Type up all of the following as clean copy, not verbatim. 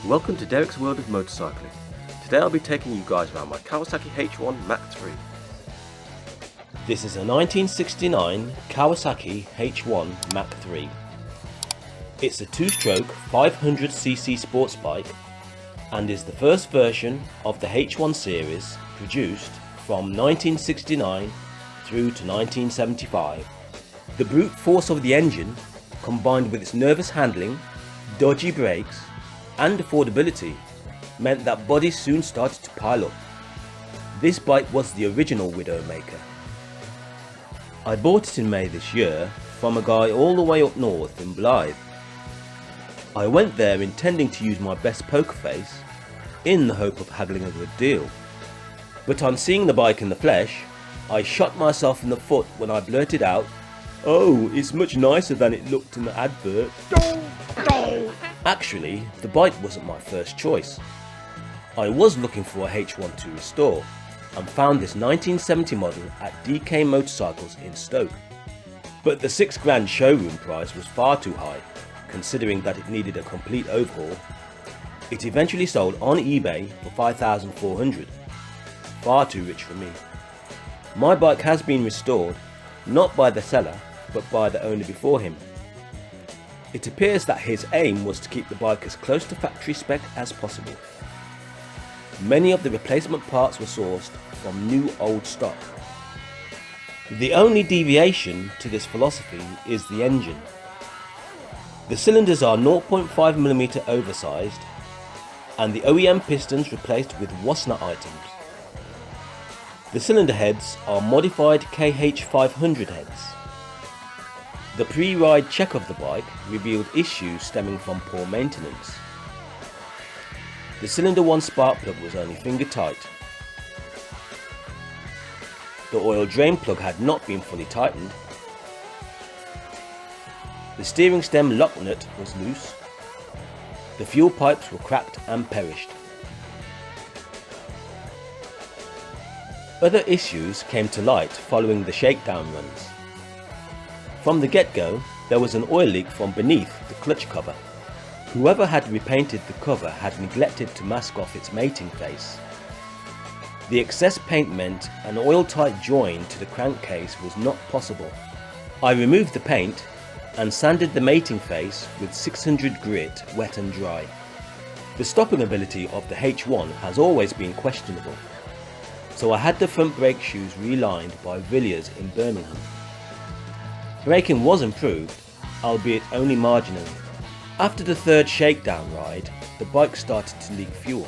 Welcome to Derek's World of Motorcycling. Today I'll be taking you guys around my Kawasaki H1 Mach III. This is a 1969 Kawasaki H1 Mach III. It's a two-stroke 500cc sports bike and is the first version of the H1 series produced from 1969 through to 1975. The brute force of the engine, combined with its nervous handling, dodgy brakes and affordability, meant that bodies soon started to pile up. This bike was the original Widowmaker. I bought it in May this year from a guy all the way up north in Blythe. I went there intending to use my best poker face in the hope of haggling a good deal. But on seeing the bike in the flesh, I shot myself in the foot when I blurted out, "Oh, it's much nicer than it looked in the advert." Actually, the bike wasn't my first choice. I was looking for a H1 to restore and found this 1970 model at DK Motorcycles in Stoke. But the £6,000 showroom price was far too high, considering that it needed a complete overhaul. It eventually sold on eBay for $5,400, far too rich for me. My bike has been restored, not by the seller, but by the owner before him. It appears that his aim was to keep the bike as close to factory spec as possible. Many of the replacement parts were sourced from new old stock. The only deviation to this philosophy is the engine. The cylinders are 0.5mm oversized and the OEM pistons replaced with Wasner items. The cylinder heads are modified KH500 heads. The pre-ride check of the bike revealed issues stemming from poor maintenance. The cylinder 1 spark plug was only finger tight. The oil drain plug had not been fully tightened. The steering stem lock nut was loose. The fuel pipes were cracked and perished. Other issues came to light following the shakedown runs. From the get-go, there was an oil leak from beneath the clutch cover. Whoever had repainted the cover had neglected to mask off its mating face. The excess paint meant an oil-tight join to the crankcase was not possible. I removed the paint and sanded the mating face with 600 grit wet and dry. The stopping ability of the H1 has always been questionable, so I had the front brake shoes relined by Villiers in Birmingham. Braking was improved, albeit only marginally. After the third shakedown ride, the bike started to leak fuel.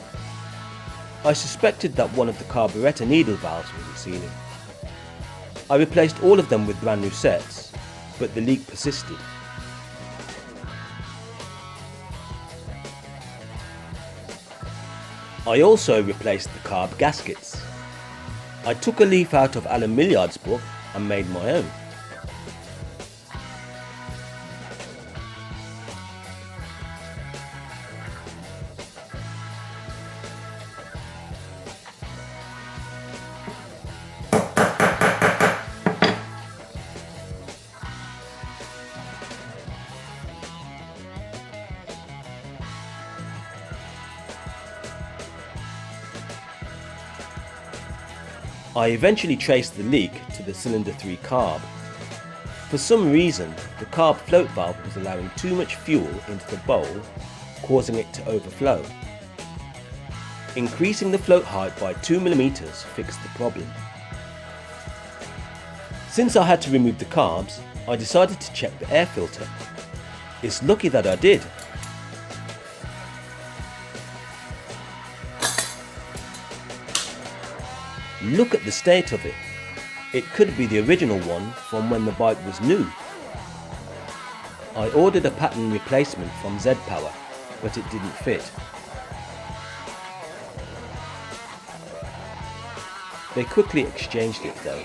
I suspected that one of the carburettor needle valves was sealing. I replaced all of them with brand new sets, but the leak persisted. I also replaced the carb gaskets. I took a leaf out of Alan Millard's book and made my own. I eventually traced the leak to the cylinder 3 carb. For some reason, the carb float valve was allowing too much fuel into the bowl, causing it to overflow. Increasing the float height by 2mm fixed the problem. Since I had to remove the carbs, I decided to check the air filter. It's lucky that I did. Look at the state of it. It could be the original one from when the bike was new. I ordered a pattern replacement from Z-Power, but it didn't fit. They quickly exchanged it though.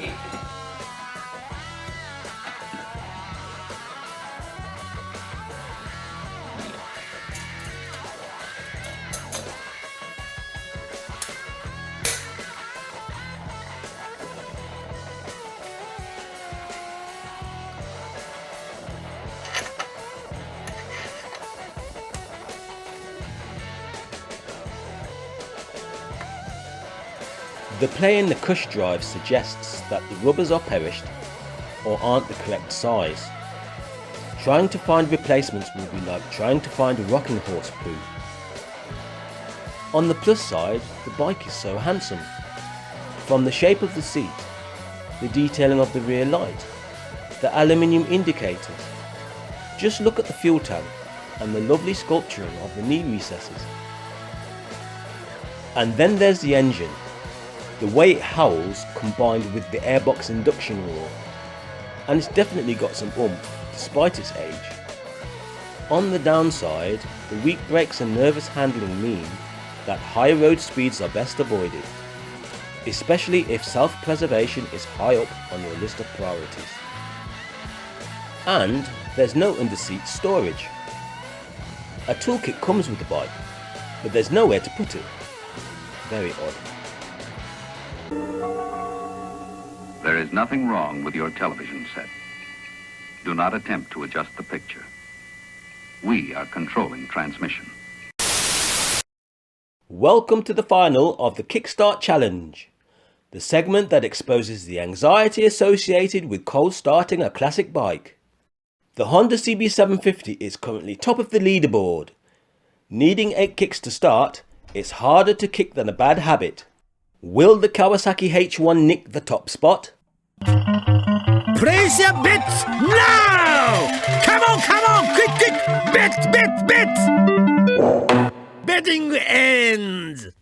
The play in the cush drive suggests that the rubbers are perished or aren't the correct size. Trying to find replacements will be like trying to find a rocking horse poo. On the plus side, the bike is so handsome. From the shape of the seat, the detailing of the rear light, the aluminium indicators. Just look at the fuel tank and the lovely sculpturing of the knee recesses. And then there's the engine. The way it howls combined with the airbox induction roar. And it's definitely got some oomph despite its age. On the downside, the weak brakes and nervous handling mean that high road speeds are best avoided, especially if self-preservation is high up on your list of priorities. And there's no underseat storage. A toolkit comes with the bike, but there's nowhere to put it. Very odd. There is nothing wrong with your television set. Do not attempt to adjust the picture. We are controlling transmission. Welcome to the final of the Kickstart Challenge, the segment that exposes the anxiety associated with cold starting a classic bike. The Honda CB750 is currently top of the leaderboard. Needing 8 kicks to start, it's harder to kick than a bad habit. Will the Kawasaki H1 nick the top spot? Place your bets now! Come on, quick, bet! Betting ends!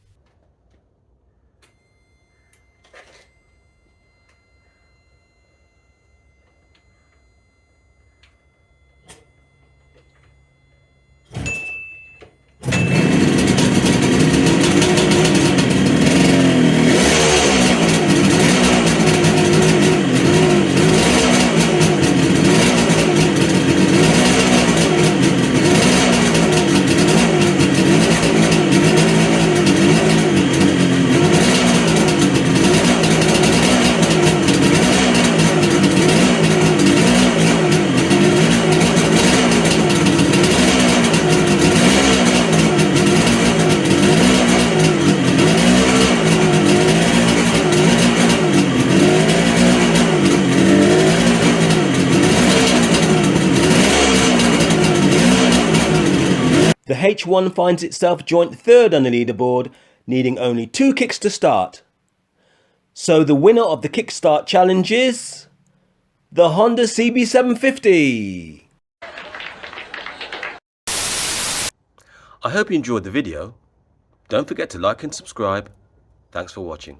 The H1 finds itself joint third on the leaderboard, needing only 2 kicks to start. So the winner of the Kickstart Challenge is the Honda CB750. I hope you enjoyed the video. Don't forget to like and subscribe. Thanks for watching.